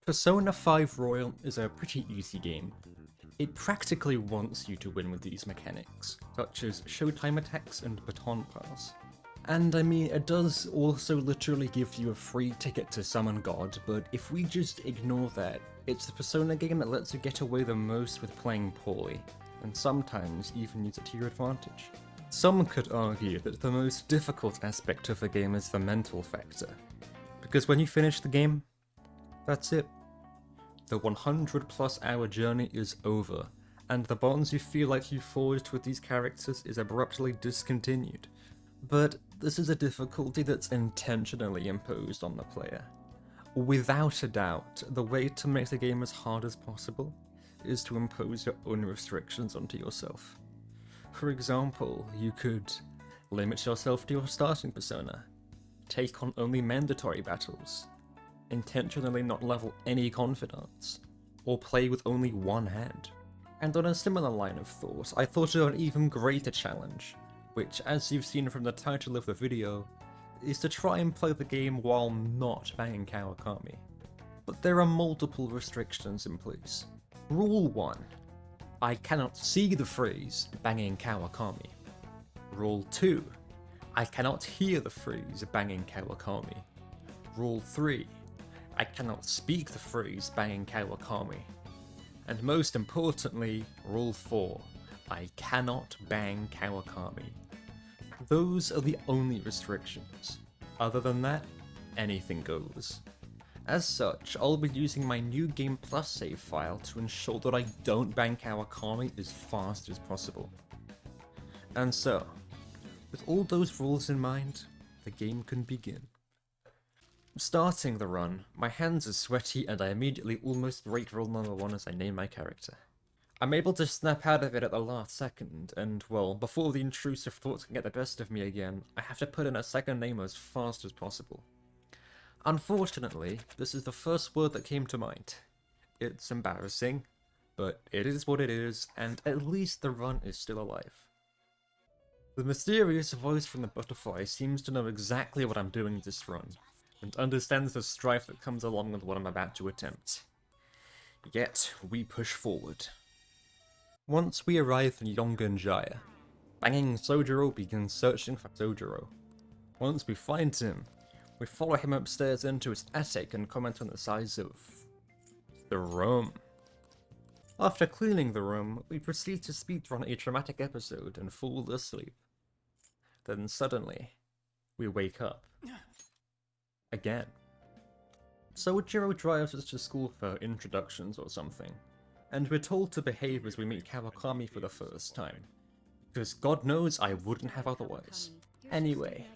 Persona 5 Royal is a pretty easy game. It practically wants you to win with these mechanics, such as showtime attacks and baton pass. And I mean, it does also literally give you a free ticket to summon God, but if we just ignore that, it's the Persona game that lets you get away the most with playing poorly, and sometimes even use it to your advantage. Some could argue that the most difficult aspect of the game is the mental factor, because when you finish the game, that's it. The 100+ hour journey is over, and the bonds you feel like you forged with these characters is abruptly discontinued. But this is a difficulty that's intentionally imposed on the player. Without a doubt, the way to make the game as hard as possible is to impose your own restrictions onto yourself. For example, you could limit yourself to your starting persona, take on only mandatory battles, intentionally not level any confidants, or play with only one hand. And on a similar line of thought, I thought of an even greater challenge, which, as you've seen from the title of the video, is to try and play the game while not banging Kawakami. But there are multiple restrictions in place. Rule 1. I cannot see the phrase banging Kawakami. Rule 2. I cannot hear the phrase banging Kawakami. Rule 3. I cannot speak the phrase banging Kawakami. And most importantly, Rule 4. I cannot bang Kawakami. Those are the only restrictions. Other than that, anything goes. As such, I'll be using my new Game Plus save file to ensure that I don't bang Kawakami as fast as possible. And so, with all those rules in mind, the game can begin. Starting the run, my hands are sweaty and I immediately almost break rule number 1 as I name my character. I'm able to snap out of it at the last second, and well, before the intrusive thoughts can get the best of me again, I have to put in a second name as fast as possible. Unfortunately, this is the first word that came to mind. It's embarrassing, but it is what it is, and at least the run is still alive. The mysterious voice from the butterfly seems to know exactly what I'm doing this run, and understands the strife that comes along with what I'm about to attempt. Yet, we push forward. Once we arrive in Yongan-Jaya, banging Sojiro begins searching for Sojiro. Once we find him, we follow him upstairs into his attic and comment on the size of the room. After cleaning the room, we proceed to speedrun a dramatic episode and fall asleep. Then suddenly, we wake up. Again. Sojiro drives us to school for introductions or something, and we're told to behave as we meet Kawakami for the first time, because God knows I wouldn't have otherwise. Anyway,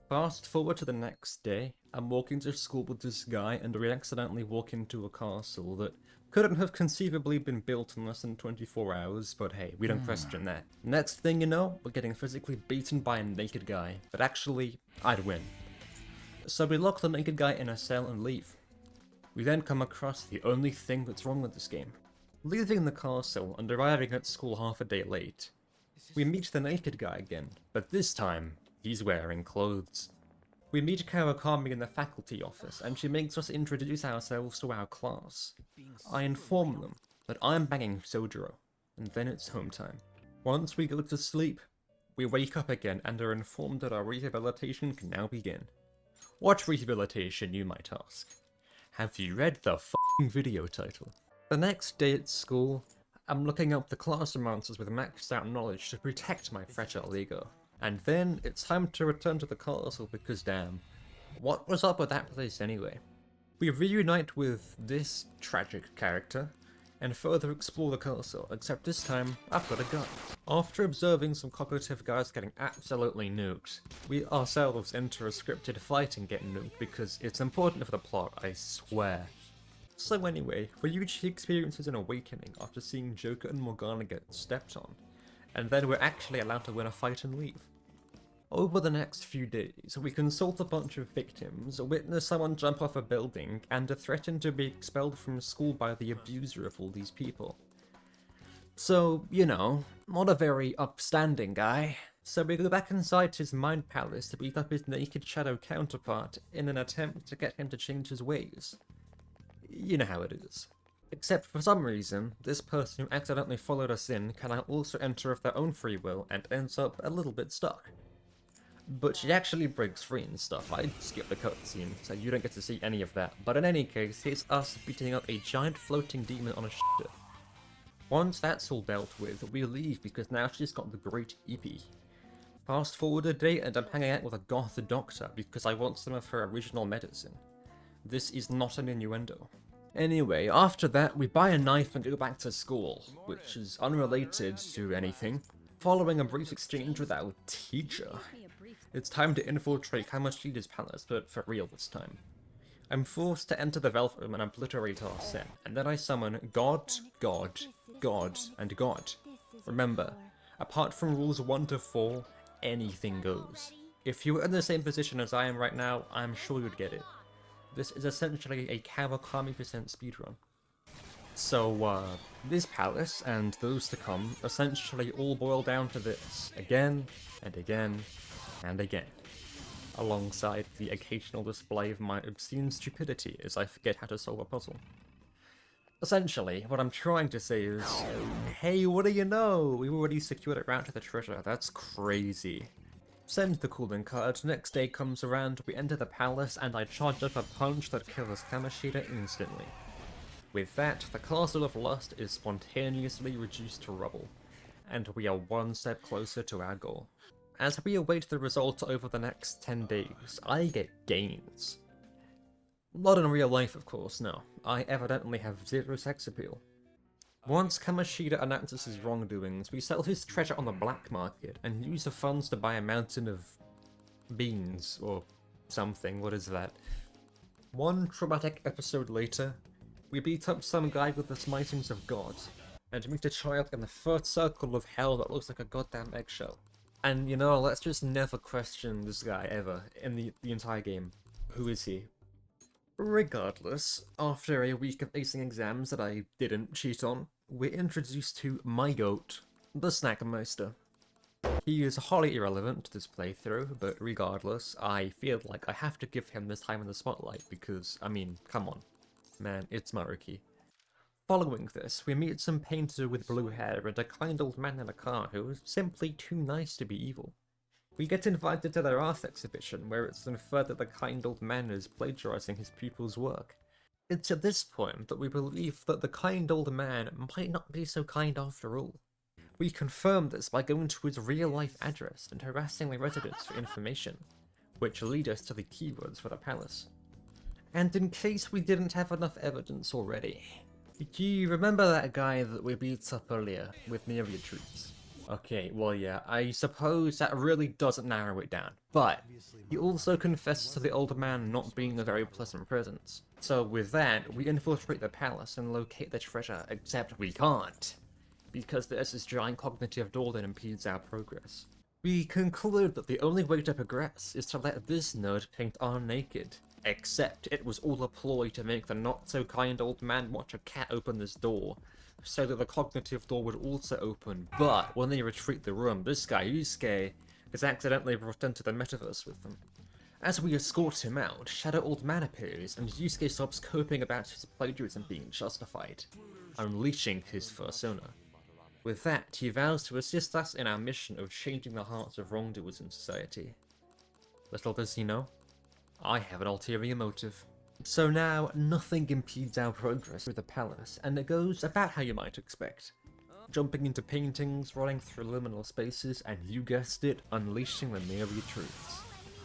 fast forward to the next day, I'm walking to school with this guy and we accidentally walk into a castle that couldn't have conceivably been built in less than 24 hours, but hey, we don't question that. Next thing you know, we're getting physically beaten by a naked guy, but actually, I'd win. So we lock the naked guy in a cell and leave. We then come across the only thing that's wrong with this game. Leaving the castle and arriving at school half a day late, we meet the naked guy again, but this time, he's wearing clothes. We meet Kawakami in the faculty office, and she makes us introduce ourselves to our class. I inform them that I'm banging Sojiro, and then it's home time. Once we go to sleep, we wake up again and are informed that our rehabilitation can now begin. What rehabilitation, you might ask? Have you read the f***ing video title? The next day at school, I'm looking up the classroom answers with maxed out knowledge to protect my fragile ego. And then it's time to return to the castle because damn, what was up with that place anyway? We reunite with this tragic character and further explore the castle, except this time I've got a gun. After observing some cognitive guys getting absolutely nuked, we ourselves enter a scripted fight and get nuked because it's important for the plot, I swear. So anyway, Ryuichi experiences an awakening after seeing Joker and Morgana get stepped on, and then we're actually allowed to win a fight and leave. Over the next few days, we consult a bunch of victims, witness someone jump off a building, and are threatened to be expelled from school by the abuser of all these people. So, you know, not a very upstanding guy. So we go back inside his mind palace to beat up his naked shadow counterpart in an attempt to get him to change his ways. you know how it is. Except for some reason, this person who accidentally followed us in can now also enter of their own free will and ends up a little bit stuck. But she actually breaks free and stuff. I skipped the cutscene, so you don't get to see any of that. But in any case, here's us beating up a giant floating demon on a ship. Once that's all dealt with, we leave because now she's got the great EP. Fast forward a day and I'm hanging out with a goth doctor because I want some of her original medicine. This is not an innuendo. Anyway, after that, we buy a knife and go back to school, which is unrelated to anything. Following a brief exchange with our teacher, it's time to infiltrate Kamoshida's palace, but for real this time. I'm forced to enter the Velvet Room and obliterate our sin, and then I summon God, God, God, and God. Remember, apart from rules 1 to 4, anything goes. If you were in the same position as I am right now, I'm sure you'd get it. This is essentially a Kawakami % speedrun. So, this palace, and those to come, essentially all boil down to this, again, and again, and again. Alongside the occasional display of my obscene stupidity as I forget how to solve a puzzle. Essentially, what I'm trying to say is, hey, what do you know? We already secured a route to the treasure, that's crazy. Send the calling card, next day comes around, we enter the palace, and I charge up a punch that kills Kamoshida instantly. With that, the Castle of Lust is spontaneously reduced to rubble, and we are one step closer to our goal. As we await the result over the next 10 days, I get gains. Not in real life, of course, no. I evidently have zero sex appeal. Once Kamoshida announces his wrongdoings, we sell his treasure on the black market and use the funds to buy a mountain of beans, or something, what is that? One traumatic episode later, we beat up some guy with the smitings of God, and meet a child in the first circle of hell that looks like a goddamn eggshell. And you know, let's just never question this guy ever in the entire game. Who is he? Regardless, after a week of acing exams that I didn't cheat on, we're introduced to my goat, the Snackmeister. He is wholly irrelevant to this playthrough, but regardless, I feel like I have to give him this time in the spotlight because, I mean, come on. Man, it's Maruki. Following this, we meet some painter with blue hair and a kind old man in a car who is simply too nice to be evil. We get invited to their art exhibition, where it's inferred that the kind old man is plagiarizing his pupil's work. It's at this point that we believe that the kind old man might not be so kind after all. We confirm this by going to his real-life address and harassing the residents for information, which lead us to the keywords for the palace. And in case we didn't have enough evidence already, do you remember that guy that we beat up earlier with myriad troops? Okay, well yeah, I suppose that really doesn't narrow it down, but he also confesses to the old man not being a very pleasant presence. So with that, we infiltrate the palace and locate the treasure, except we can't, because there's this giant cognitive door that impedes our progress. We conclude that the only way to progress is to let this nerd paint our naked, except it was all a ploy to make the not-so-kind old man watch a cat open this door, so that the cognitive door would also open, but when they retreat the room, this guy, Yusuke, is accidentally brought into the metaverse with them. As we escort him out, Shadow Old Man appears, and Yusuke stops coping about his plagiarism being justified, unleashing his persona. With that, he vows to assist us in our mission of changing the hearts of wrongdoers in society. Little does he know, I have an ulterior motive. So now, nothing impedes our progress through the palace, and it goes about how you might expect. Jumping into paintings, running through liminal spaces, and you guessed it, unleashing the myriad truths.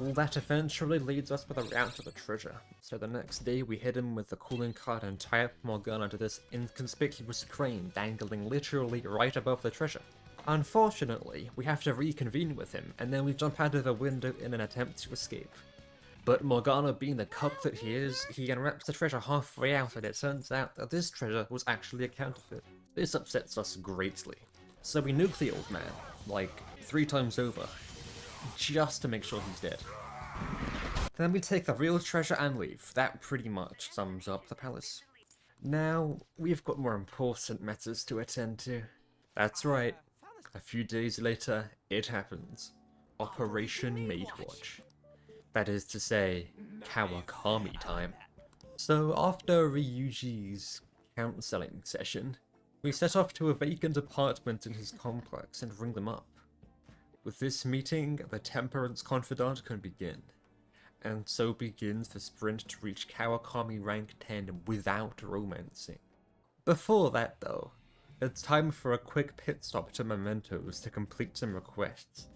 All that eventually leads us with a route to the treasure, so the next day we hit him with the calling card and tie up Morgana to this inconspicuous crane dangling literally right above the treasure. Unfortunately, we have to reconvene with him, and then we jump out of the window in an attempt to escape. But Morgana being the cuck that he is, he unwraps the treasure halfway out and it turns out that this treasure was actually a counterfeit. This upsets us greatly. So we nuke the old man, like 3 times over, just to make sure he's dead. Then we take the real treasure and leave. That pretty much sums up the palace. Now, we've got more important matters to attend to. That's right, a few days later, it happens. Operation Maidwatch. That is to say, Kawakami time. So after Ryuji's counseling session, we set off to a vacant apartment in his complex and ring them up. With this meeting, the Temperance Confidant can begin. And so begins the sprint to reach Kawakami rank 10 without romancing. Before that though, it's time for a quick pit stop to Mementos to complete some requests.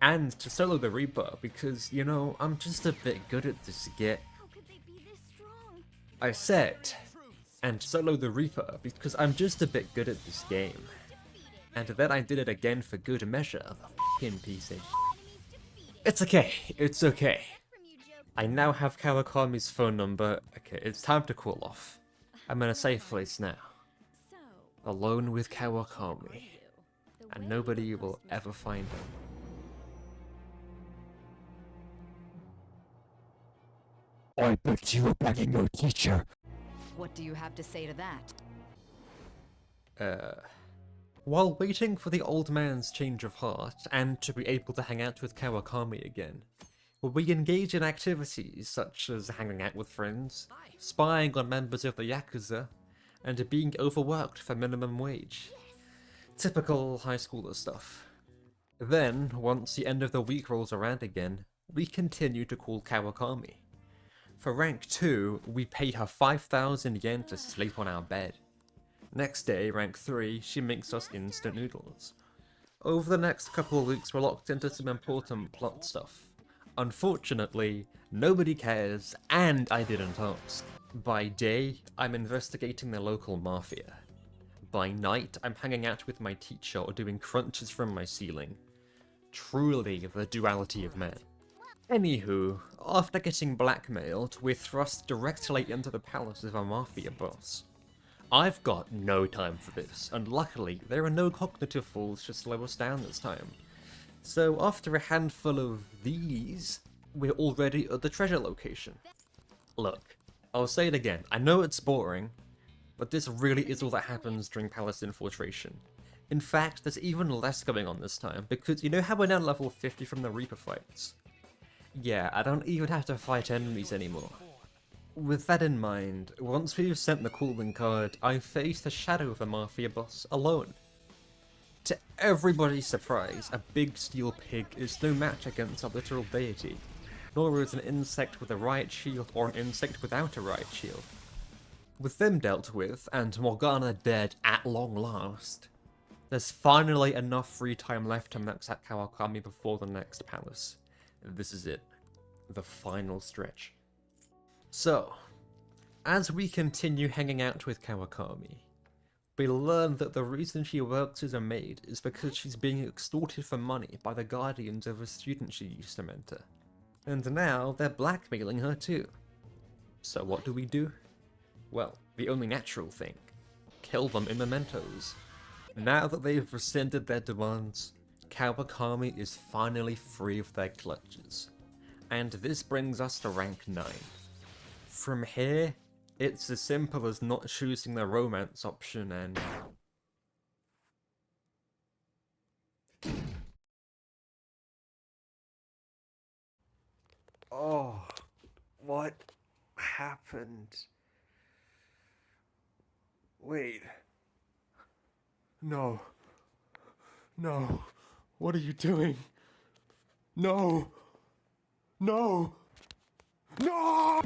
And to solo the Reaper because, you know, I'm just a bit good at this get. How could they be this strong? I said, and solo the Reaper because I'm just a bit good at this game. And then I did it again for good measure, the f***ing piece of All enemies defeated. It's okay, it's okay. From you, Joe. I now have Kawakami's phone number. Okay, it's time to cool off. I'm in a safe place now, So, alone with are Kawakami, you? The way and you nobody will lost me. ever find him. I bet you were banging your teacher. What do you have to say to that? While waiting for the old man's change of heart, and to be able to hang out with Kawakami again, we engage in activities such as hanging out with friends, spying on members of the Yakuza, and being overworked for minimum wage. Typical high schooler stuff. Then, once the end of the week rolls around again, we continue to call Kawakami. For rank 2, we pay her 5,000 yen to sleep on our bed. Next day, rank 3, she makes us instant noodles. Over the next couple of weeks, we're locked into some important plot stuff. Unfortunately, nobody cares, and I didn't ask. By day, I'm investigating the local mafia. By night, I'm hanging out with my teacher or doing crunches from my ceiling. Truly the duality of man. Anywho, after getting blackmailed, we're thrust directly into the palace of a mafia boss. I've got no time for this, and luckily there are no cognitive fools to slow us down this time. So after a handful of these, we're already at the treasure location. Look, I'll say it again, I know it's boring, but this really is all that happens during palace infiltration. In fact, there's even less going on this time, because you know how we're now level 50 from the Reaper fights? Yeah, I don't even have to fight enemies anymore. With that in mind, once we've sent the calling card, I face the shadow of the mafia boss alone. To everybody's surprise, a big steel pig is no match against a literal deity, nor is an insect with a riot shield or an insect without a riot shield. With them dealt with, and Morgana dead at long last, there's finally enough free time left to max out Kawakami before the next palace. This is it. The final stretch. So, as we continue hanging out with Kawakami, we learn that the reason she works as a maid is because she's being extorted for money by the guardians of a student she used to mentor. And now they're blackmailing her too. So what do? Well, the only natural thing. Kill them in mementos. Now that they've rescinded their demands, Kawakami is finally free of their clutches. And this brings us to rank 9. From here, it's as simple as not choosing the romance option and... Oh, what happened? Wait. No. No. What are you doing? No. No. No!